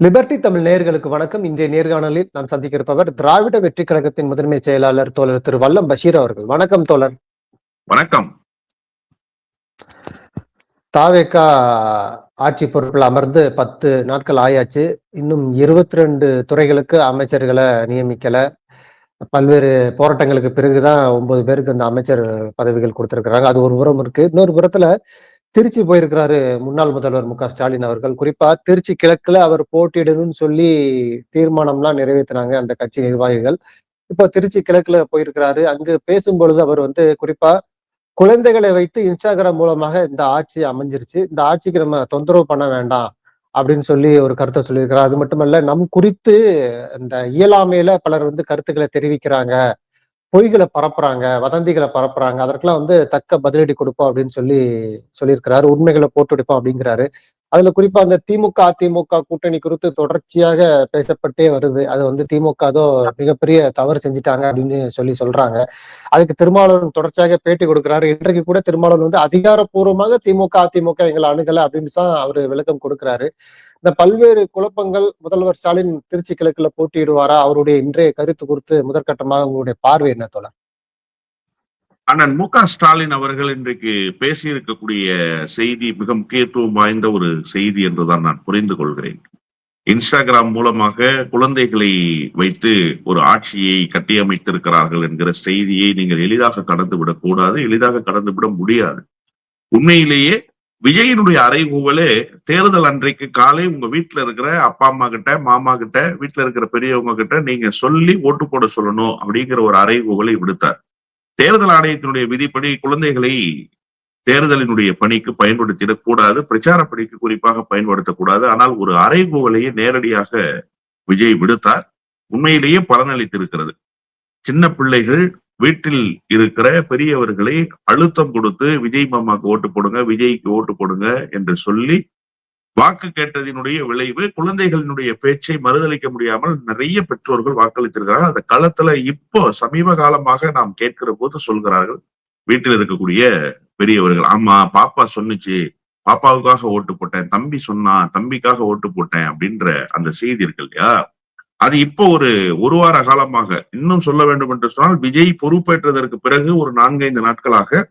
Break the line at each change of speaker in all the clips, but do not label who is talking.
Liberty Tamil நேயர்களுக்கு வணக்கம். இன்றைய நேர்காணலில் நாம் சந்திக்க இருப்பவர் திராவிட வெற்றி கழகத்தின் முதன்மை செயலாளர் தோழர் திரு வல்லம் பஷீர் அவர்கள். வணக்கம் தோழர்.
வணக்கம்.
தாவேகா ஆட்சி பொறுப்பில் அமர்ந்து 10 நாட்கள் ஆயாச்சு. இன்னும் 22 துறைகளுக்கு அமைச்சர்களை நியமிக்கல. பல்வேறு போராட்டங்களுக்கு பிறகுதான் 9 பேருக்கு அந்த அமைச்சர் பதவிகள் கொடுத்திருக்கிறாங்க. அது ஒரு புறம் இருக்கு. இன்னொரு புறத்துல திருச்சி போயிருக்கிறாரு முன்னாள் முதல்வர் மு க ஸ்டாலின் அவர்கள். குறிப்பா திருச்சி கிழக்குல அவர் போட்டியிடணும்னு சொல்லி தீர்மானம்லாம் நிறைவேற்றினாங்க அந்த கட்சி நிர்வாகிகள். இப்போ திருச்சி கிழக்குல போயிருக்கிறாரு. அங்கு பேசும்பொழுது அவர் குறிப்பா குழந்தைகளை வைத்து இன்ஸ்டாகிராம் மூலமாக இந்த ஆட்சி அமைஞ்சிருச்சு, இந்த ஆட்சிக்கு நம்ம தொந்தரவு பண்ண வேண்டாம் அப்படின்னு சொல்லி ஒரு கருத்தை சொல்லியிருக்கிறார். அது மட்டுமல்ல, நம் குறித்து இந்த இயலாமையில பலர் கருத்துக்களை தெரிவிக்கிறாங்க, பொய்களை பரப்புறாங்க, வதந்திகளை பரப்புறாங்க, அதற்கெல்லாம் தக்க பதிலடி கொடுப்போம் அப்படின்னு சொல்லியிருக்கிறாரு. உண்மைகளை போட்டுடிப்போம் அப்படிங்கிறாரு. அதுல குறிப்பா அந்த திமுக அதிமுக கூட்டணி குறித்து தொடர்ச்சியாக பேசப்பட்டே வருது. அது திமுக ஏதோ மிகப்பெரிய தவறு செஞ்சுட்டாங்க அப்படின்னு சொல்றாங்க. அதுக்கு திருமாவளவன் தொடர்ச்சியாக பேட்டி கொடுக்கிறாரு. இன்றைக்கு கூட திருமாவளவன் அதிகாரப்பூர்வமாக திமுக அதிமுக எங்களை அணுகல அப்படின்னு தான் அவரு விளக்கம் கொடுக்கிறாரு. இந்த பல்வேறு குழப்பங்கள், முதல்வர் ஸ்டாலின் திருச்சி கிழக்குல போட்டியிடுவாரா? அவருடைய இன்றைய கருத்து குறித்து முதற்கட்டமாக உங்களுடைய பார்வை என்ன தோழர்?
அண்ணன் மு க ஸ்டாலின் அவர்கள் இன்றைக்கு பேசியிருக்கக்கூடிய செய்தி மிக முக்கியத்துவம் வாய்ந்த ஒரு செய்தி என்றுதான் நான் புரிந்து கொள்கிறேன். இன்ஸ்டாகிராம் மூலமாக குழந்தைகளை வைத்து ஒரு ஆட்சியை கட்டியமைத்திருக்கிறார்கள் என்கிற செய்தியை நீங்கள் எளிதாக கடந்துவிடக் கூடாது, எளிதாக கடந்துவிட முடியாது. உண்மையிலேயே விஜயனுடைய அறைகூவலே தேர்தல் அன்றைக்கு காலை உங்க வீட்டுல இருக்கிற அப்பா அம்மா கிட்ட, மாமா கிட்ட, வீட்டுல இருக்கிற பெரியவங்க கிட்ட நீங்க சொல்லி ஓட்டு போட சொல்லணும் அப்படிங்கிற ஒரு அறைகூவலை விடுத்தார். தேர்தல் ஆணையத்தினுடைய விதிப்படி குழந்தைகளை தேர்தலினுடைய பணிக்கு பயன்படுத்திடக் கூடாது, பிரச்சார பணிக்கு குறிப்பாக பயன்படுத்தக்கூடாது. ஆனால் ஒரு அறைகூவலையே நேரடியாக விஜய் விடுத்தார். உண்மையிலேயே பலனளித்திருக்கிறது. சின்ன பிள்ளைகள் வீட்டில் இருக்கிற பெரியவர்களை அழுத்தம் கொடுத்து விஜய் மாமாக்கு ஓட்டு போடுங்க, விஜய்க்கு ஓட்டு போடுங்க என்று சொல்லி வாக்கு கேட்டதினுடைய விளைவு குழந்தைகளினுடைய பேச்சை மறுதளிக்க முடியாமல் நிறைய பெற்றோர்கள் வாக்களித்திருக்கிறார்கள். அந்த களத்துல இப்போ சமீப காலமாக நாம் கேட்கிற போது சொல்கிறார்கள் வீட்டில் இருக்கக்கூடிய பெரியவர்கள், ஆமா பாப்பா சொன்னுச்சு, பாப்பாவுக்காக ஓட்டு போட்டேன், தம்பி சொன்னா தம்பிக்காக ஓட்டு போட்டேன் அப்படின்ற அந்த செய்தி இருக்கு இல்லையா? அது இப்போ ஒரு வார காலமாக, இன்னும் சொல்ல வேண்டும் என்று சொன்னால் விஜய் பொறுப்பேற்றதற்கு பிறகு ஒரு 4-5 நாட்களாக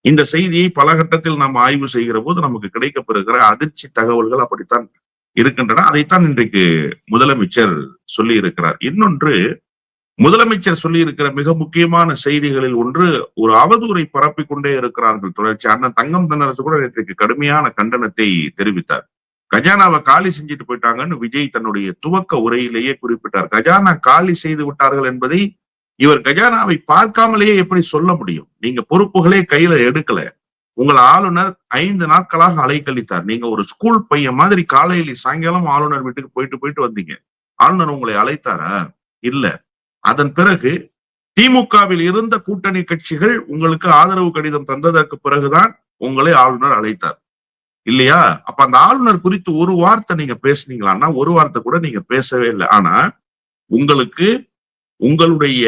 இந்த செய்தியை பல கட்டத்தில் நாம் ஆய்வு செய்கிற போது நமக்கு கிடைக்கப்பெறுகிற அதிர்ச்சி தகவல்கள் அப்படித்தான் இருக்கின்றன. அதைத்தான் இன்றைக்கு முதலமைச்சர் சொல்லி இருக்கிறார். இன்னொன்று, முதலமைச்சர் சொல்லி இருக்கிற மிக முக்கியமான செய்திகளில் ஒன்று, ஒரு அவதூறை பரப்பிக் கொண்டே இருக்கிறார்கள் தொடர்ச்சி. அண்ணன் தங்கம் தென்னரசு கூட இன்றைக்கு கடுமையான கண்டனத்தை தெரிவித்தார். கஜானாவை காலி செஞ்சுட்டு போயிட்டாங்கன்னு விஜய் தன்னுடைய துவக்க உரையிலேயே குறிப்பிட்டார். கஜானா காலி செய்து விட்டார்கள் என்பதை இவர் கஜானாவை பார்க்காமலேயே எப்படி சொல்ல முடியும்? நீங்க பொறுப்புகளே கையில எடுக்கல. உங்கள் ஆளுநர் 5 நாட்களாக அலைக்கழித்தார். நீங்க ஒரு ஸ்கூல் பையன் மாதிரி காலையில சாயங்காலம் ஆளுநர் வீட்டுக்கு போயிட்டு வந்தீங்க. ஆளுநர் உங்களை அழைத்தாரா? இல்ல. அதன் பிறகு திமுகவில் இருந்த கூட்டணி கட்சிகள் உங்களுக்கு ஆதரவு கடிதம் தந்ததற்கு பிறகுதான் உங்களை ஆளுநர் அழைத்தார் இல்லையா? அப்ப அந்த ஆளுநர் குறித்து ஒரு வார்த்தை நீங்க பேசுனீங்களான்னா ஒரு வார்த்தை கூட நீங்க பேசவே இல்லை. ஆனா உங்களுக்கு உங்களுடைய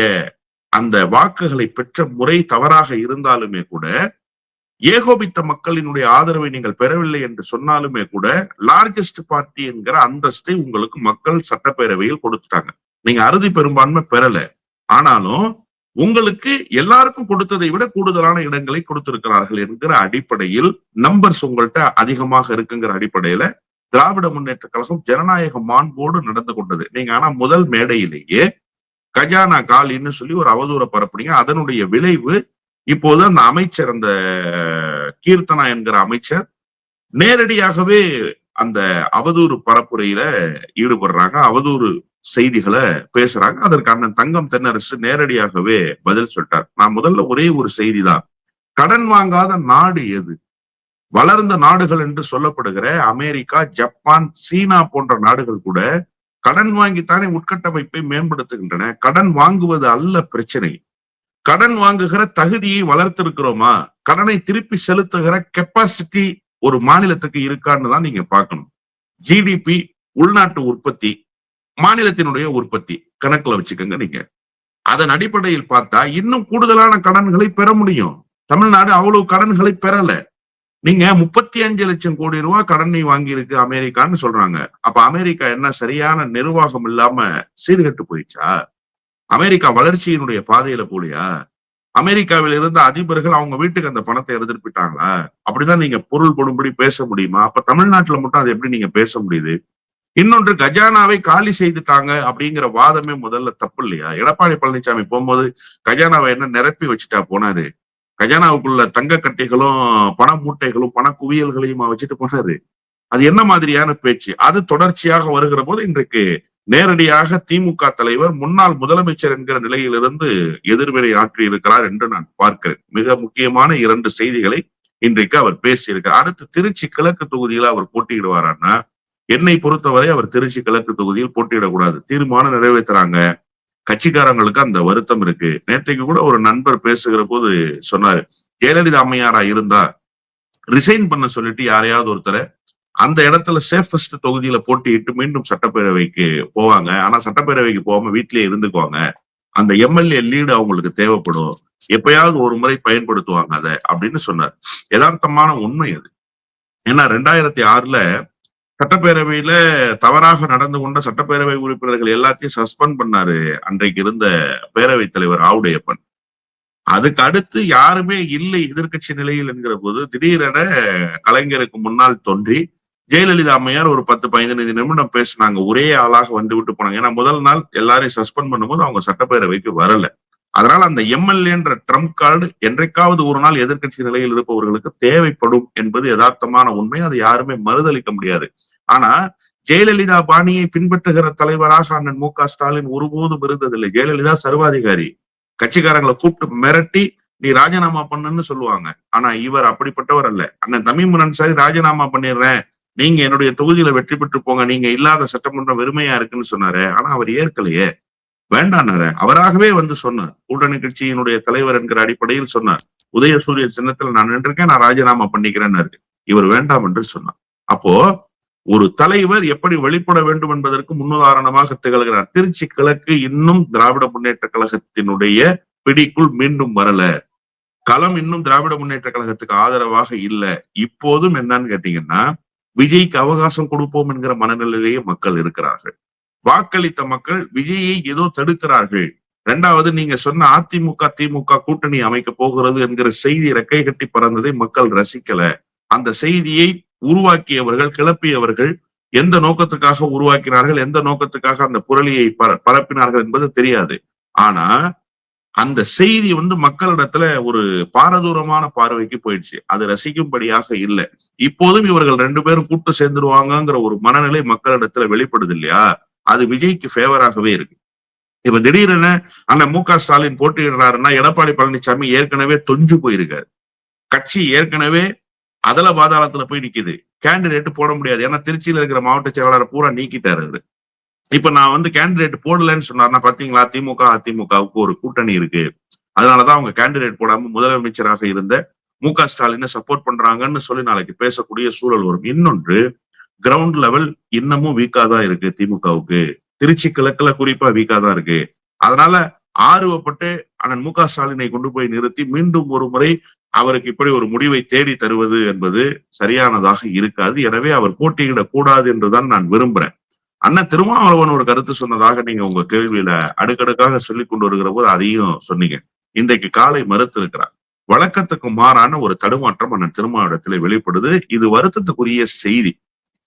அந்த வாக்குகளை பெற்ற முறை தவறாக இருந்தாலுமே கூட, ஏகோபித்த மக்களினுடைய ஆதரவை நீங்கள் பெறவில்லை என்று சொன்னாலுமே கூட, லார்ஜஸ்ட் பார்ட்டி என்கிற அந்தஸ்தை உங்களுக்கு மக்கள் சட்டப்பேரவையில் கொடுத்துட்டாங்க. நீங்க அறுதி பெரும்பான்மை பெறல, ஆனாலும் உங்களுக்கு எல்லாருக்கும் கொடுத்ததை விட கூடுதலான இடங்களை கொடுத்திருக்கிறார்கள் என்கிற அடிப்படையில், நம்பர்ஸ் உங்கள்கிட்ட அதிகமாக இருக்குங்கிற அடிப்படையில திராவிட முன்னேற்ற கழகம் ஜனநாயக மாண்போடு நடந்து கொண்டது. நீங்க ஆனா முதல் மேடையிலேயே கஜானா காலின்னு சொல்லி ஒரு அவதூற பரப்புனீங்க. அதனுடைய விளைவு இப்போது அந்த அமைச்சர், அந்த கீர்த்தனா என்கிற அமைச்சர் நேரடியாகவே அந்த அவதூறு பரப்புரையில ஈடுபடுறாங்க, அவதூறு செய்திகளை பேசுறாங்க. அதற்கு அண்ணன் தங்கம் தென்னரசு நேரடியாகவே பதில் சொல்லிட்டார். நான் முதல்ல ஒரே ஒரு செய்தி தான், கடன் வாங்காத நாடு எது? வளர்ந்த நாடுகள் என்று சொல்லப்படுகிற அமெரிக்கா, ஜப்பான், சீனா போன்ற நாடுகள் கூட கடன் வாங்கித்தானே உட்கட்டமைப்பை மேம்படுத்துகின்றன. கடன் வாங்குவது அல்ல பிரச்சனை, கடன் வாங்குகிற தகுதியை வளர்த்திருக்கிறோமா, கடனை திருப்பி செலுத்துகிற கெப்பாசிட்டி ஒரு மாநிலத்துக்கு இருக்கான்னு தான் நீங்க பார்க்கணும். ஜிடிபி, உள்நாட்டு உற்பத்தி, மாநிலத்தினுடைய உற்பத்தி கணக்குல வச்சுக்கோங்க. நீங்க அதன் அடிப்படையில் பார்த்தா இன்னும் கூடுதலான கடன்களை பெற முடியும். தமிழ்நாடு அவ்வளவு கடன்களை பெறல. நீங்க 35 லட்சம் கோடி ரூபாய் கடனை வாங்கி இருக்கு அமெரிக்கான்னு சொல்றாங்க. அப்ப அமெரிக்கா என்ன சரியான நிர்வாகம் இல்லாம சீர்கெட்டு போயிடுச்சா? அமெரிக்கா வளர்ச்சியினுடைய பாதையில போலியா? அமெரிக்காவில் இருந்த அதிபர்கள் அவங்க வீட்டுக்கு அந்த பணத்தை எடுத்துட்டு போயிட்டாங்களா? அப்படிதான் நீங்க பொருள் படும்படி பேச முடியுமா? அப்ப தமிழ்நாட்டுல மட்டும் அதை எப்படி நீங்க பேச முடியுது? இன்னொன்று, கஜானாவை காலி செய்துட்டாங்க அப்படிங்கிற வாதமே முதல்ல தப்பு இல்லையா? எடப்பாடி பழனிசாமி போகும்போது கஜானாவை என்ன நிரப்பி வச்சுட்டா போனாரு? கஜானாவுக்குள்ள தங்க கட்டிகளும் பண மூட்டைகளும் பண குவியல்களையும் வச்சுட்டு போனாரு. அது என்ன மாதிரியான பேச்சு? அது தொடர்ச்சியாக வருகிற போது இன்றைக்கு நேரடியாக திமுக தலைவர் முன்னாள் முதலமைச்சர் என்கிற நிலையிலிருந்து எதிர்வினை ஆற்றி இருக்கிறார் என்று நான் பார்க்கிறேன். மிக முக்கியமான 2 செய்திகளை இன்றைக்கு அவர் பேசியிருக்கிறார். அடுத்து திருச்சி கிழக்கு தொகுதியில அவர் போட்டியிடுவாரான்னா, என்னை பொறுத்தவரை அவர் திருச்சி கிழக்கு தொகுதியில் போட்டியிடக்கூடாது. தீர்மானம் நிறைவேற்றுறாங்க. கட்சிக்காரங்களுக்கு அந்த வருத்தம் இருக்கு. நேற்றைக்கு கூட ஒரு நண்பர் பேசுகிற போது சொன்னாரு, ஜெயலலிதா அம்மையாரா இருந்தா ரிசைன் பண்ண சொல்லிட்டு யாரையாவது ஒருத்தரை அந்த இடத்துல சேஃபஸ்ட் தொகுதியில போட்டியிட்டு மீண்டும் சட்டப்பேரவைக்கு போவாங்க. ஆனா சட்டப்பேரவைக்கு போகாம வீட்டிலேயே இருந்துக்குவாங்க. அந்த எம்எல்ஏ லீடு அவங்களுக்கு தேவைப்படும். எப்பயாவது ஒரு முறை பயன்படுத்துவாங்க அதை அப்படின்னு சொன்னார். யதார்த்தமான உண்மை அது. ஏன்னா 2006ல சட்டப்பேரவையில தவறாக நடந்து கொண்ட சட்டப்பேரவை உறுப்பினர்கள் எல்லாத்தையும் சஸ்பெண்ட் பண்ணாரு அன்றைக்கு இருந்த பேரவைத் தலைவர் ஆவுடையப்பன். அதுக்கு அடுத்து யாருமே இல்லை எதிர்க்கட்சி நிலையில் என்கிற போது திடீரென கலைஞருக்கு முன்னால் தோன்றி ஜெயலலிதா அம்மையார் ஒரு 10-15 நிமிடம் பேசினாங்க. ஒரே ஆளாக வந்து விட்டு போனாங்க. ஏன்னா முதல் நாள் எல்லாரையும் சஸ்பெண்ட் பண்ணும்போது அவங்க சட்டப்பேரவைக்கு வரல. அதனால அந்த எம்எல்ஏன்ற ட்ரம்ப் கார்டு என்றைக்காவது ஒரு நாள் எதிர்க்கட்சி நிலையில் இருப்பவர்களுக்கு தேவைப்படும் என்பது யதார்த்தமான உண்மை. அதை யாருமே மறுதளிக்க முடியாது. ஆனா ஜெயலலிதா பாணியை பின்பற்றுகிற தலைவராக அண்ணன் மு.க. ஸ்டாலின் ஒருபோதும் இருந்ததில்லை. ஜெயலலிதா சர்வாதிகாரி. கட்சிக்காரங்களை கூப்பிட்டு மிரட்டி நீ ராஜினாமா பண்ணுன்னு சொல்லுவாங்க. ஆனா இவர் அப்படிப்பட்டவர் அல்ல. அண்ணன் தமிமுன் அன்சாரி ராஜினாமா பண்ணிடுறேன், நீங்க என்னுடைய தொகுதியில வெற்றி பெற்று போங்க, நீங்க இல்லாத சட்டமன்றம் வெறுமையா இருக்குன்னு சொன்னாரு. ஆனா அவர் ஏற்கலையே, வேண்டான்னாரு. அவராகவே வந்து சொன்னார். கூட்டணி கட்சியினுடைய தலைவர் என்கிற அடிப்படையில் சொன்னார். உதயசூரிய சின்னத்தில் நான் நின்றிருக்கேன், நான் ராஜினாமா பண்ணிக்கிறேன்னு. இவர் வேண்டாம் என்று சொன்னார். அப்போ ஒரு தலைவர் எப்படி வெளிப்பட வேண்டும் என்பதற்கு முன்னுதாரணமாக திகழ்கிறார். திருச்சி கிழக்கு இன்னும் திராவிட முன்னேற்ற கழகத்தினுடைய பிடிக்குள் மீண்டும் வரல. களம் இன்னும் திராவிட முன்னேற்ற கழகத்துக்கு ஆதரவாக இல்ல. இப்போதும் என்னன்னு கேட்டீங்கன்னா, விஜய்க்கு அவகாசம் கொடுப்போம் என்கிற மனநிலையிலேயே மக்கள் இருக்கிறார்கள். வாக்களித்த மக்கள் விஜயை ஏதோ தடுக்கிறார்கள். 2வது, நீங்க சொன்ன அதிமுக திமுக கூட்டணி அமைக்க போகிறது என்கிற செய்தி ரெக்கை கட்டி பறந்ததை மக்கள் ரசிக்கல. அந்த செய்தியை உருவாக்கியவர்கள், கிளப்பியவர்கள் எந்த நோக்கத்துக்காக உருவாக்கினார்கள், எந்த நோக்கத்துக்காக அந்த புரளியை பரப்பினார்கள் என்பது தெரியாது. ஆனா அந்த செய்தி மக்களிடத்துல ஒரு பாரதூரமான பார்வைக்கு போயிடுச்சு. அது ரசிக்கும்படியாக இல்லை. இப்போதும் இவர்கள் 2 பேரும் கூட்டு சேர்ந்துருவாங்கங்கிற ஒரு மனநிலை மக்களிடத்துல வெளிப்படுது இல்லையா? அது விஜய்க்கு ஃபேவராகவே இருக்கு. இப்ப திடீரென அந்த மு.க. ஸ்டாலின் போட்டியிடுறாருன்னா, எடப்பாடி பழனிசாமி ஏற்கனவே தொஞ்சு போயிருக்காரு. கட்சி ஏற்கனவே அதல பாதாளத்துல போய் நிக்குது. கேண்டிடேட் போட முடியாது. ஏன்னா திருச்சியில இருக்கிற மாவட்ட செயலாளரை பூரா நீக்கிட்டாரு அவரு. இப்ப நான் கேண்டிடேட் போடலன்னு சொன்னார்னா, பாத்தீங்களா திமுக அதிமுகவுக்கு ஒரு கூட்டணி இருக்கு, அதனாலதான் அவங்க கேண்டிடேட் போடாம முதலமைச்சராக இருந்த மு.க. ஸ்டாலினை சப்போர்ட் பண்றாங்கன்னு சொல்லி நாளைக்கு பேசக்கூடிய சூழல் வரும். இன்னொன்று, கிரவுண்ட் லெவல் இன்னமும் வீக்கா தான் இருக்கு திமுகவுக்கு. திருச்சி கிழக்குல குறிப்பா வீக்கா தான் இருக்கு. அதனால ஆர்வப்பட்டு அண்ணன் மு.க. ஸ்டாலினை கொண்டு போய் நிறுத்தி மீண்டும் ஒரு முறை அவருக்கு இப்படி ஒரு முடிவை தேடி தருவது என்பது சரியானதாக இருக்காது. எனவே அவர் போட்டியிடக் கூடாது என்றுதான் நான் விரும்புறேன். அண்ணன் திருமாவளவன் ஒரு கருத்து சொன்னதாக நீங்க உங்க கேள்வியில அடுக்கடுக்காக சொல்லிக் கொண்டு வருகிற போது அதையும் சொன்னீங்க. இன்றைக்கு காலை மறுத்து இருக்கிறார். வழக்கத்துக்கு மாறான ஒரு தடுமாற்றம் அண்ணன் திருமாவளவனிடத்திலே வெளிப்படுது. இது வருத்தத்துக்குரிய செய்தி.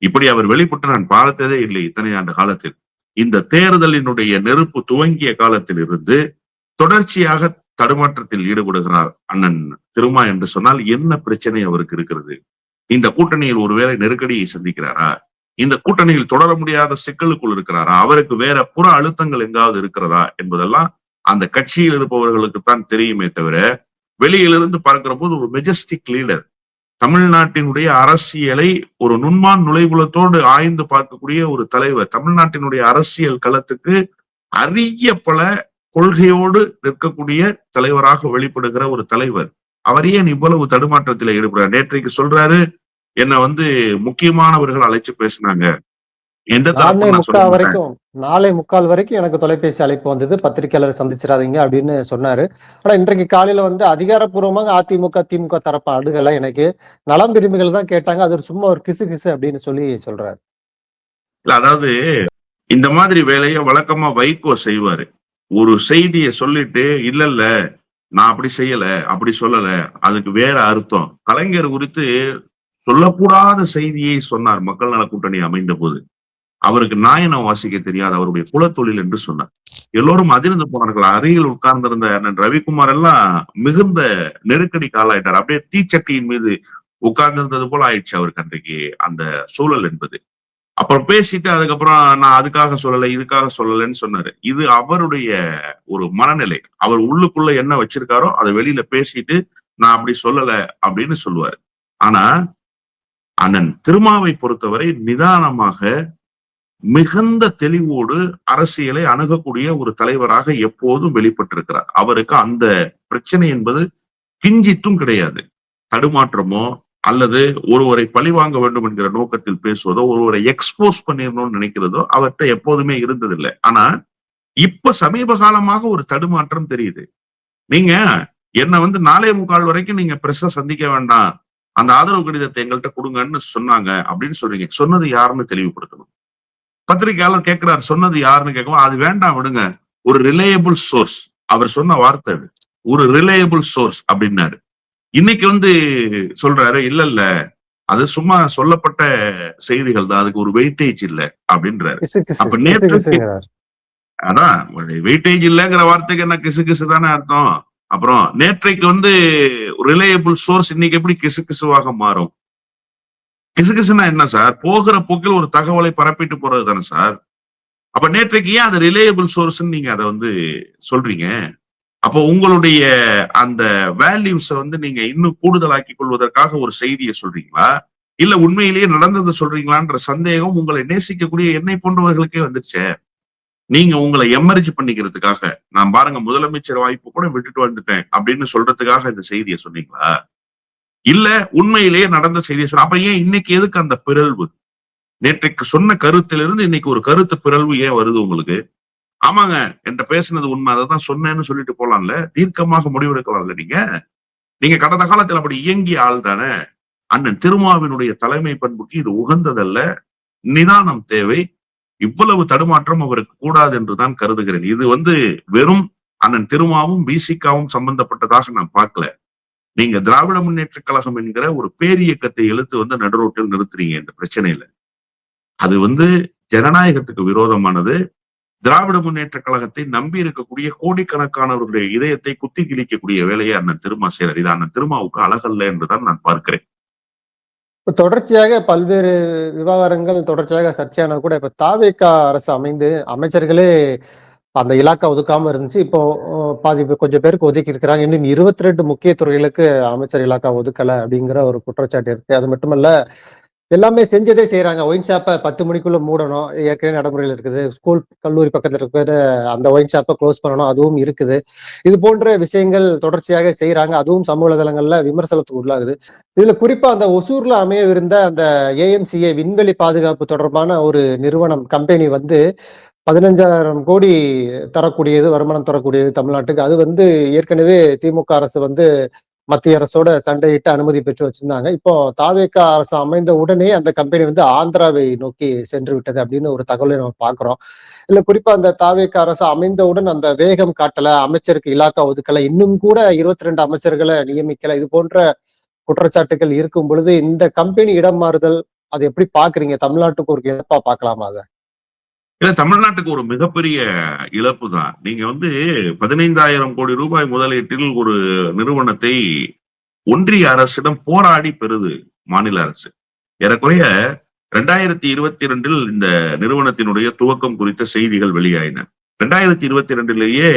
இப்படி அவர் வெளிப்பட்டு நான் பார்த்ததே இல்லை இத்தனை ஆண்டு காலத்தில். இந்த தேர்தலினுடைய நெருப்பு துவங்கிய காலத்தில் இருந்து தொடர்ச்சியாக தடுமாற்றத்தில் ஈடுபடுகிறார் அண்ணன் திருமா என்று சொன்னால் என்ன பிரச்சனை அவருக்கு இருக்கிறது? இந்த கூட்டணியில் ஒருவேளை நெருக்கடியை சந்திக்கிறாரா? இந்த கூட்டணியில் தொடர முடியாத சிக்கலுக்குள் இருக்கிறாரா? அவருக்கு வேற புற அழுத்தங்கள் எங்காவது இருக்கிறதா என்பதெல்லாம் அந்த கட்சியில் இருப்பவர்களுக்குத்தான் தெரியுமே தவிர, வெளியிலிருந்து பார்க்கிற போது ஒரு மெஜஸ்டிக் லீடர், தமிழ்நாட்டினுடைய அரசியலை ஒரு நுண்மான் நுழைவுலத்தோடு ஆய்ந்து பார்க்கக்கூடிய ஒரு தலைவர், தமிழ்நாட்டினுடைய அரசியல் களத்துக்கு அரிய பல கொள்கையோடு நிற்கக்கூடிய தலைவராக வெளிப்படுகிற ஒரு தலைவர். அவர் ஏன் இவ்வளவு தடுமாற்றத்தில் ஈடுபடுறார்? நேற்றைக்கு சொல்றாரு, என்ன முக்கியமானவர்கள் அழைச்சு பேசினாங்க, எந்த
நானே
தரப்புன்னு நான் சொல்ல
முக்கால்
மாட்டேன்.
வரைக்கும் 4:45 வரைக்கும் எனக்கு தொலைபேசி அழைப்பு வந்தது. பத்திரிக்கையாளர் சந்திச்சிராதீங்க அப்படின்னு சொன்னாரு. ஆனா இன்றைக்கு காலையில வந்து அதிகாரப்பூர்வமாக அதிமுக, திமுக தரப்பு அணுகல எனக்கு. நலம் விரும்பிகள் தான் கேட்டாங்க. அது ஒரு சும்மா ஒரு கிசு அப்படின்னு சொல்லி சொல்றாரு.
இல்ல அதாவது இந்த மாதிரி வேலையை வழக்கமா வைகோ செய்வாரு. ஒரு செய்தியை சொல்லிட்டு இல்ல இல்ல நான் அப்படி செய்யல, அப்படி சொல்லல, அதுக்கு வேற அர்த்தம். கலைஞர் குறித்து சொல்லக்கூடாத செய்தியை சொன்னார் மக்கள் நல கூட்டணி அமைந்த போது. அவருக்கு நாயனம் வாசிக்க தெரியாது, அவருடைய குலத்தொழில் என்று சொன்னார். எல்லோரும் அதிர்ந்து போனார்கள். அருகில் உட்கார்ந்திருந்த அண்ணன் ரவிக்குமார் எல்லாம் மிகுந்த நெருக்கடிக்கு ஆளாயிட்டார். அப்படியே தீச்சட்டியின் மீது உட்கார்ந்திருந்தது போல ஆயிடுச்சு அவருக்கு அன்றைக்கு அந்த சூழல் என்பது. அப்புறம் பேசிட்டு அதுக்கப்புறம் நான் அதுக்காக சொல்லல, இதுக்காக சொல்லலன்னு சொன்னாரு. இது அவருடைய ஒரு மனநிலை. அவர் உள்ளுக்குள்ள என்ன வச்சிருக்காரோ அதை வெளியில பேசிட்டு நான் அப்படி சொல்லல அப்படின்னு சொல்லுவாரு. ஆனா அண்ணன் திருமாவை பொறுத்தவரை நிதானமாக மிகுந்த தெளிவோடு அரசியலை அணுகக்கூடிய ஒரு தலைவராக எப்போதும் வெளிப்பட்டிருக்கிறார். அவருக்கு அந்த பிரச்சனை என்பது கிஞ்சித்தும் கிடையாது. தடுமாற்றமோ அல்லது ஒருவரை பழிவாங்க வேண்டும் என்கிற நோக்கத்தில் பேசுவதோ, ஒருவரை எக்ஸ்போஸ் பண்ணிடணும்னு நினைக்கிறதோ அவர்கிட்ட எப்போதுமே இருந்ததில்லை. ஆனா இப்ப சமீப காலமாக ஒரு தடுமாற்றம் தெரியுது. நீங்க என்ன வந்து 4:45 வரைக்கும் நீங்க பிரஸ்ஸ சந்திக்க வேண்டாம், அந்த ஆதரவு கடிதத்தை எங்கள்கிட்ட கொடுங்கன்னு சொன்னாங்க அப்படின்னு சொல்றீங்க. சொன்னது யாருன்னு தெளிவுபடுத்தணும். பத்திரிகையாளர் கேட்கிறார், சொன்னது யாருன்னு கேட்கவும் அது வேண்டாம் விடுங்க, ஒரு ரிலையபிள் சோர்ஸ். அவர் சொன்ன வார்த்தை அது. ஒரு ரிலையபிள் சோர்ஸ் அப்படின்னாரு. இன்னைக்கு வந்து சொல்றாரு இல்ல இல்ல அது சும்மா சொல்லப்பட்ட செய்திகள் தான், அதுக்கு ஒரு வெயிட்டேஜ் இல்ல அப்படின்றாரு. அப்ப நேற்று
கிசுங்கிறார்.
அதான் வெயிட்டேஜ் இல்லங்கிற வார்த்தைக்கு என்ன கிசு கிசு தானே அர்த்தம். அப்புறம் நேற்றைக்கு வந்து ரிலையபிள் சோர்ஸ் இன்னைக்கு எப்படி கிசு கிசுவாக மாறும்? கிசுகிசுன்னா என்ன சார்? போகிற போக்கில் ஒரு தகவலை பரப்பிட்டு போறது தானே சார். அப்ப நேற்றைக்கு ஏன் அது ரிலையபிள் சோர்ஸ் நீங்க அதை வந்து சொல்றீங்க? அப்போ உங்களுடைய அந்த வேல்யூஸ வந்து நீங்க இன்னும் கூடுதலாக்கி கொள்வதற்காக ஒரு செய்தியை சொல்றீங்களா? இல்ல உண்மையிலேயே நடந்ததை சொல்றீங்களான்ற சந்தேகம் உங்களை நேசிக்கக்கூடிய என்னை போன்றவர்களுக்கே வந்துருச்சே. நீங்க உங்களை எமர்ஜ் பண்ணிக்கிறதுக்காக நான் பாருங்க முதலமைச்சர் வாய்ப்பு கூட விட்டுட்டு வந்துட்டேன் அப்படின்னு சொல்றதுக்காக இந்த செய்தியை சொன்னீங்களா? இல்ல உண்மையிலேயே நடந்த செய்தியை சொன்ன அப்ப ஏன் இன்னைக்கு எதுக்கு அந்த பிறழ்வு? நேற்றைக்கு சொன்ன கருத்திலிருந்து இன்னைக்கு ஒரு கருத்து பிறழ்வு ஏன் வருது உங்களுக்கு? ஆமாங்க என்கிட்ட பேசுனது உண்மை, அதை தான் சொன்னேன்னு சொல்லிட்டு போலாம்ல, தீர்க்கமாக முடிவெடுக்கலாம்ல நீங்க. நீங்க கடந்த காலத்துல அப்படி இயங்கிய ஆள் தானே. அண்ணன் திருமாவினுடைய தலைமை பண்புக்கு இது உகந்ததல்ல. நிதானம் தேவை. இவ்வளவு தடுமாற்றம் அவருக்கு கூடாது என்றுதான் கருதுகிறேன். இது வந்து வெறும் அண்ணன் திருமாவும் பிசிகாவும் சம்பந்தப்பட்டதாக நான் பார்க்கல. நீங்க திராவிட முன்னேற்ற கழகம் என்கிற ஒரு பேரியக்கத்தை இழுத்து வந்து நடுரோட்டில் நிறுத்துறீங்க இந்த பிரச்சனையில. அது வந்து ஜனநாயகத்துக்கு விரோதமானது. திராவிட முன்னேற்ற கழகத்தை நம்பி இருக்கக்கூடிய கோடிக்கணக்கானவர்களுடைய இதயத்தை குத்தி கிழிக்கக்கூடிய வேலையை அண்ணன் திருமா செய்றார். இது அண்ணன் திருமாவுக்கு அழகல்ல என்றுதான் நான் பார்க்கிறேன்.
இப்ப தொடர்ச்சியாக பல்வேறு விவகாரங்கள் தொடர்ச்சியாக சர்ச்சையானது கூட இப்ப தாவேகா அரசு அமைந்து அமைச்சர்களே அந்த இலாக்கா ஒதுக்காம இருந்துச்சு. இப்போ பாதி கொஞ்சம் பேருக்கு ஒதுக்கி இருக்கிறாங்க. இன்னும் 22 முக்கிய துறைகளுக்கு அமைச்சர் இலாக்கா ஒதுக்கல அப்படிங்கிற ஒரு குற்றச்சாட்டு இருக்கு. அது மட்டுமல்ல, எல்லாமே செஞ்சதே செய்யறாங்க. ஒயின் ஷாப்பை 10 மணிக்குள்ள மூடணும், ஏற்கனவே நடைமுறையில் இருக்குது. ஸ்கூல் கல்லூரி பக்கத்துல இருக்கிற அந்த ஒயின் ஷாப்பை க்ளோஸ் பண்ணணும், அதுவும் இருக்குது. இது போன்ற விஷயங்கள் தொடர்ச்சியாக செய்யறாங்க. அதுவும் சமூக வலைதளங்கள்ல விமர்சனத்துக்கு உள்ளாகுது. இதுல குறிப்பா அந்த ஒசூர்ல அமையவிருந்த அந்த ஏஎம்சிஏ விண்வெளி பாதுகாப்பு தொடர்பான ஒரு நிறுவனம் கம்பெனி வந்து 15,000 கோடி தரக்கூடியது, வருமானம் தரக்கூடியது தமிழ்நாட்டுக்கு. அது வந்து ஏற்கனவே திமுக அரசு வந்து மத்திய அரசோட சண்டையிட்டு அனுமதி பெற்று வச்சிருந்தாங்க. இப்போ தாவேகா அரசு அமைந்த உடனே அந்த கம்பெனி வந்து ஆந்திராவை நோக்கி சென்று விட்டது அப்படின்னு ஒரு தகவலை நம்ம பாக்குறோம். இல்ல குறிப்பா அந்த தாவேகா அரசு அமைந்தவுடன் அந்த வேகம் காட்டல, அமைச்சருக்கு இலாக்கா ஒதுக்கல, இன்னும் கூட 22 அமைச்சர்களை நியமிக்கல. இது போன்ற குற்றச்சாட்டுகள் இருக்கும் பொழுது இந்த கம்பெனி இடம் மாறுதல் அது எப்படி பாக்குறீங்க? தமிழ்நாட்டுக்கு ஒரு இழப்பா பாக்கலாமா அதை?
இல்ல தமிழ்நாட்டுக்கு ஒரு மிகப்பெரிய இழப்பு தான். நீங்க வந்து 15,000 கோடி ரூபாய் முதலீட்டில் ஒரு நிறுவனத்தை ஒன்றிய அரசிடம் போராடி பெறுது மாநில அரசு. ஏறக்குறைய 2022 இந்த நிறுவனத்தினுடைய துவக்கம் குறித்த செய்திகள் வெளியாயின. 2022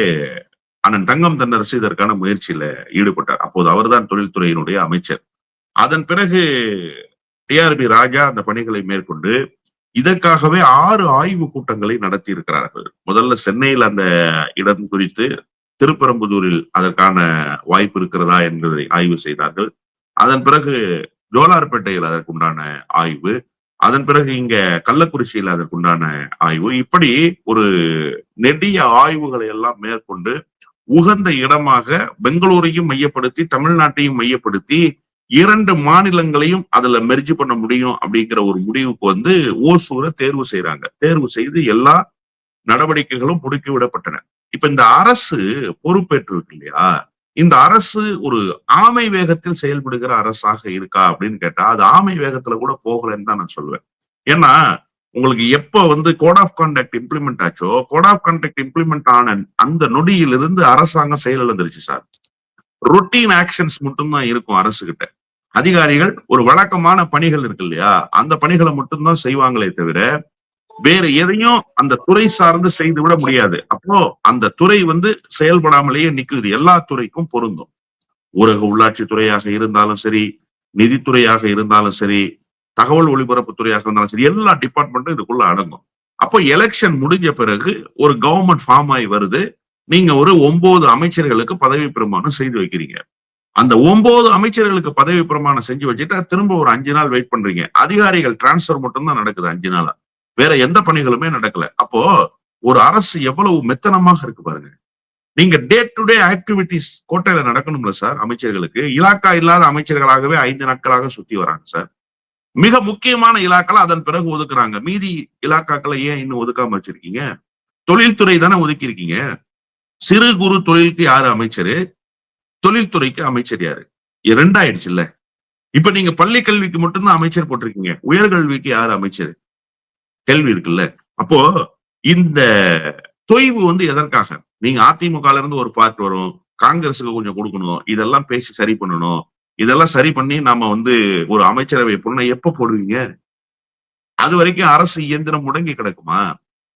அண்ணன் தங்கம் தென்னரசு இதற்கான முயற்சியில ஈடுபட்டார். அப்போது அவர்தான் தொழில்துறையினுடைய அமைச்சர். அதன் பிறகு டிஆர்பி ராஜா அந்த பணிகளை மேற்கொண்டு இதற்காகவே 6 ஆய்வு கூட்டங்களை நடத்தி இருக்கிறார்கள். முதல்ல சென்னையில் அந்த இடம் குறித்து, திருப்பரம்புதூரில் அதற்கான வாய்ப்பு இருக்கிறதா என்பதை ஆய்வு செய்தார்கள். அதன் பிறகு ஜோலார்பேட்டையில் அதற்குண்டான ஆய்வு, அதன் பிறகு இங்க கள்ளக்குறிச்சியில் அதற்குண்டான ஆய்வு, இப்படி ஒரு நெடிய ஆய்வுகளை எல்லாம் மேற்கொண்டு உகந்த இடமாக பெங்களூரையும் மையப்படுத்தி தமிழ்நாட்டையும் மையப்படுத்தி 2 மாநிலங்களையும் அதுல மெர்ஜ் பண்ண முடியும் அப்படிங்கிற ஒரு முடிவுக்கு வந்து ஓசூரை தேர்வு செய்யறாங்க. தேர்வு செய்து எல்லா நடவடிக்கைகளும் முடுக்கி விடப்பட்டன. இப்ப இந்த அரசு பொறுப்பேற்றிருக்கு இல்லையா, இந்த அரசு ஒரு ஆமை வேகத்தில் செயல்படுகிற அரசாக இருக்கா அப்படின்னு கேட்டா அது ஆமை வேகத்துல கூட போகலன்னு தான் நான் சொல்லுவேன். ஏன்னா உங்களுக்கு எப்ப வந்து கோட் ஆஃப் கான்டாக்ட் இம்ப்ளிமெண்ட் ஆச்சோ, கோட் ஆஃப் கான்டாக்ட் இம்ப்ளிமெண்ட் ஆன அந்த நொடியிலிருந்து அரசாங்கம் செயலிழந்துருச்சு சார். ரொட்டீன் ஆக்ஷன்ஸ் மட்டும்தான் இருக்கும் அரசு கிட்ட. அதிகாரிகள் ஒரு வழக்கமான பணிகள் இருக்கு இல்லையா, அந்த பணிகளை மட்டும்தான் செய்வாங்களே தவிர வேற எதையும் அந்த துறை சார்ந்து செய்து விட முடியாது. அப்போ அந்த துறை வந்து செயல்படாமலேயே நிக்குது. எல்லா துறைக்கும் பொருந்தும். ஊரக உள்ளாட்சி துறையாக இருந்தாலும் சரி, நிதித்துறையாக இருந்தாலும் சரி, தகவல் ஒலிபரப்பு துறையாக இருந்தாலும் சரி, எல்லா டிபார்ட்மெண்ட்டும் இதுக்குள்ள அடங்கும். அப்போ எலெக்ஷன் முடிஞ்ச பிறகு ஒரு கவர்மெண்ட் ஃபார்ம் ஆகி வருது. நீங்க ஒரு 9 அமைச்சர்களுக்கு பதவி பிரமாணம் செய்து வைக்கிறீங்க. அந்த 9 அமைச்சர்களுக்கு பதவி பிரமாணம் செஞ்சு வச்சுட்டு திரும்ப ஒரு 5 நாள் வெயிட் பண்றீங்க. அதிகாரிகள் டிரான்ஸ்பர் மட்டும் தான் நடக்குது 5 நாளா. வேற எந்த பணிகளுமே நடக்கல. அப்போ ஒரு அரசு எவ்வளவு மெத்தனமாக இருக்கு பாருங்க. நீங்க டே டு டே ஆக்டிவிட்டிஸ் கோட்டையில நடக்கணும்ல சார். அமைச்சர்களுக்கு இலாக்கா இல்லாத அமைச்சர்களாகவே 5 நாட்களாக சுத்தி வராங்க சார். மிக முக்கியமான இலாக்களை அதன் பிறகு ஒதுக்குறாங்க. மீதி இலாக்காக்களை ஏன் இன்னும் ஒதுக்காம வச்சிருக்கீங்க? தொழில்துறை தானே ஒதுக்கி இருக்கீங்க. சிறு குறு தொழிலுக்கு யாரு அமைச்சரு, தொழில்துறைக்கு அமைச்சர் யாரு? 2 ஆயிடுச்சுல்ல. இப்ப நீங்க பள்ளி கல்விக்கு மட்டும்தான் அமைச்சர் போட்டிருக்கீங்க. உயர்கல்விக்கு யாரு அமைச்சர்? கேள்வி இருக்குல்ல. அப்போ இந்த தொய்வு வந்து எதற்காக? நீங்க அதிமுக இருந்து ஒரு பார்ட் வரும், காங்கிரஸுக்கு கொஞ்சம் கொடுக்கணும், இதெல்லாம் பேசி சரி பண்ணணும். இதெல்லாம் சரி பண்ணி நாம வந்து ஒரு அமைச்சரவை பொண்ணை எப்ப போடுவீங்க? அது வரைக்கும் அரசு இயந்திரம் முடங்கி கிடக்குமா?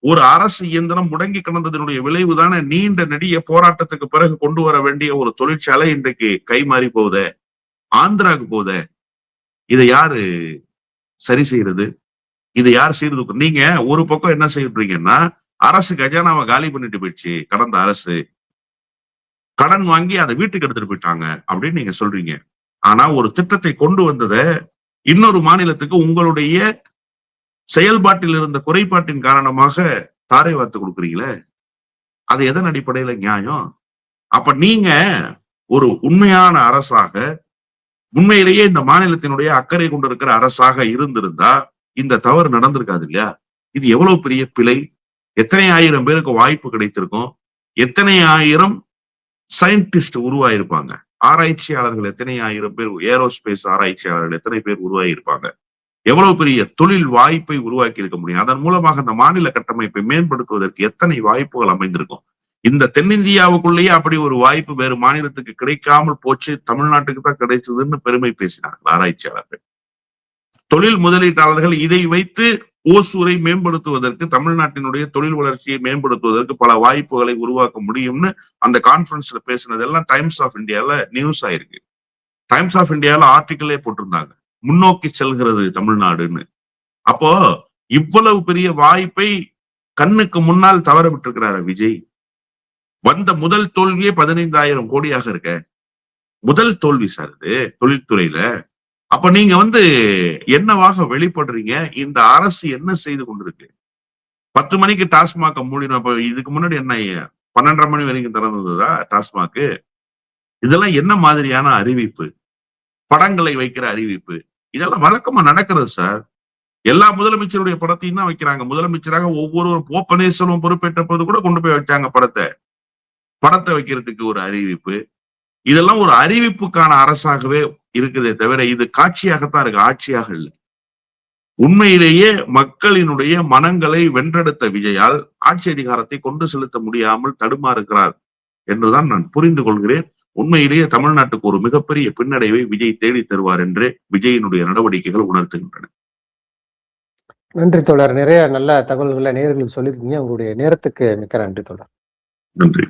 ஒரு அரசு இயந்திரம் முடங்கி கிடந்ததனுடைய விளைவு தானே நீண்ட நெடிய போராட்டத்துக்கு பிறகு கொண்டு வர வேண்டிய ஒரு தொழிற்சாலை இன்றைக்கு கை மாறி போகுதே, ஆந்திராவுக்கு போகுதே. இதை யாரு சரி செய்யறது? இதை யார் சீர்தூக்க? நீங்க ஒரு பக்கம் என்ன செய்யறீங்கன்னா, அரசு கஜானாவை காலி பண்ணிட்டு போயிடுச்சு கடந்த அரசு, கடன் வாங்கி அதை வீட்டுக்கு எடுத்துட்டு போயிட்டாங்க அப்படின்னு நீங்க சொல்றீங்க. ஆனா ஒரு திட்டத்தை கொண்டு வந்ததை இன்னொரு மாநிலத்துக்கு உங்களுடைய செயல்பாட்டில் இருந்த குறைபாட்டின் காரணமாக தாரை வார்த்து கொடுக்குறீங்களே, அது எதன் அடிப்படையில நியாயம்? அப்ப நீங்க ஒரு உண்மையான அரசாக, உண்மையிலேயே இந்த மாநிலத்தினுடைய அக்கறை கொண்டிருக்கிற அரசாக இருந்திருந்தா இந்த தவறு நடந்திருக்காது இல்லையா? இது எவ்வளவு பெரிய பிழை. எத்தனை ஆயிரம் பேருக்கு வாய்ப்பு கிடைத்திருக்கும், எத்தனை ஆயிரம் சயின்டிஸ்ட் உருவாயிருப்பாங்க, ஆராய்ச்சியாளர்கள் எத்தனை ஆயிரம் பேர், ஏரோஸ்பேஸ் ஆராய்ச்சியாளர்கள் எத்தனை பேர் உருவாகியிருப்பாங்க, எவ்வளவு பெரிய தொழில் வாய்ப்பை உருவாக்கி இருக்க முடியும். அதன் மூலமாக அந்த மாநில கட்டமைப்பை மேம்படுத்துவதற்கு எத்தனை வாய்ப்புகள் அமைந்திருக்கும். இந்த தென்னிந்தியாவுக்குள்ளேயே அப்படி ஒரு வாய்ப்பு வேறு மாநிலத்துக்கு கிடைக்காமல் போச்சு, தமிழ்நாட்டுக்கு தான் கிடைச்சதுன்னு பெருமை பேசினார்கள் ஆராய்ச்சியாளர்கள். தொழில் முதலீட்டாளர்கள் இதை வைத்து ஓசூரை மேம்படுத்துவதற்கு, தமிழ்நாட்டினுடைய தொழில் வளர்ச்சியை மேம்படுத்துவதற்கு பல வாய்ப்புகளை உருவாக்க முடியும்னு அந்த கான்பரன்ஸ்ல பேசினதெல்லாம் டைம்ஸ் ஆஃப் இந்தியால நியூஸ் ஆயிருக்கு. டைம்ஸ் ஆஃப் இந்தியால ஆர்டிகிளே போட்டிருந்தாங்க, முன்னோக்கி செல்கிறது தமிழ்நாடுன்னு. அப்போ இவ்வளவு பெரிய வாய்ப்பை கண்ணுக்கு முன்னால் தவற விட்டிருக்கிறாரு விஜய். வந்த முதல் தோல்வியே 15,000 கோடியாக இருக்க முதல் தோல்வி சார் இது தொழில்துறையில. அப்ப நீங்க வந்து என்னவாக வெளிப்படுறீங்க? இந்த அரசு என்ன செய்து கொண்டிருக்கு? 10 மணிக்கு டாஸ்மாக் மூடினோம். அப்ப இதுக்கு முன்னாடி என்ன 12:30 மணி வரைக்கும் திறந்ததா டாஸ்மாக்? இதெல்லாம் என்ன மாதிரியான அறிவிப்பு? படங்களை வைக்கிற அறிவிப்பு, இதெல்லாம் வழக்கமா நடக்கிறது சார். எல்லா முதலமைச்சருடைய படத்தையும் தான் வைக்கிறாங்க. முதலமைச்சராக ஒவ்வொருவரும் ஓ பன்னீர்செல்வம் பொறுப்பேற்ற போது கூட கொண்டு போய் வச்சாங்க படத்தை வைக்கிறதுக்கு ஒரு அறிவிப்பு. இதெல்லாம் ஒரு அறிவிப்புக்கான அரசாகவே இருக்குதே தவிர இது காட்சியாகத்தான் இருக்கு, ஆட்சியாக இல்லை. உண்மையிலேயே மக்களினுடைய மனங்களை வென்றெடுத்த விஜயால் ஆட்சி அதிகாரத்தை கொண்டு செலுத்த முடியாமல் தடுமாறுகிறார் என்றுதான் நான் புரிந்து கொள்கிறேன். உண்மையிலேயே தமிழ்நாட்டுக்கு ஒரு மிகப்பெரிய பின்னடைவை விஜய் தேடி தருவார் என்று விஜயினுடைய நடவடிக்கைகள் உணர்த்துகின்றன.
நன்றி தோழர். நிறைய நல்ல தகவல்களை நேயர்களுக்கு சொல்லியிருக்கீங்க. உங்களுடைய நேரத்துக்கு மிக்க நன்றி தோழர்.
நன்றி.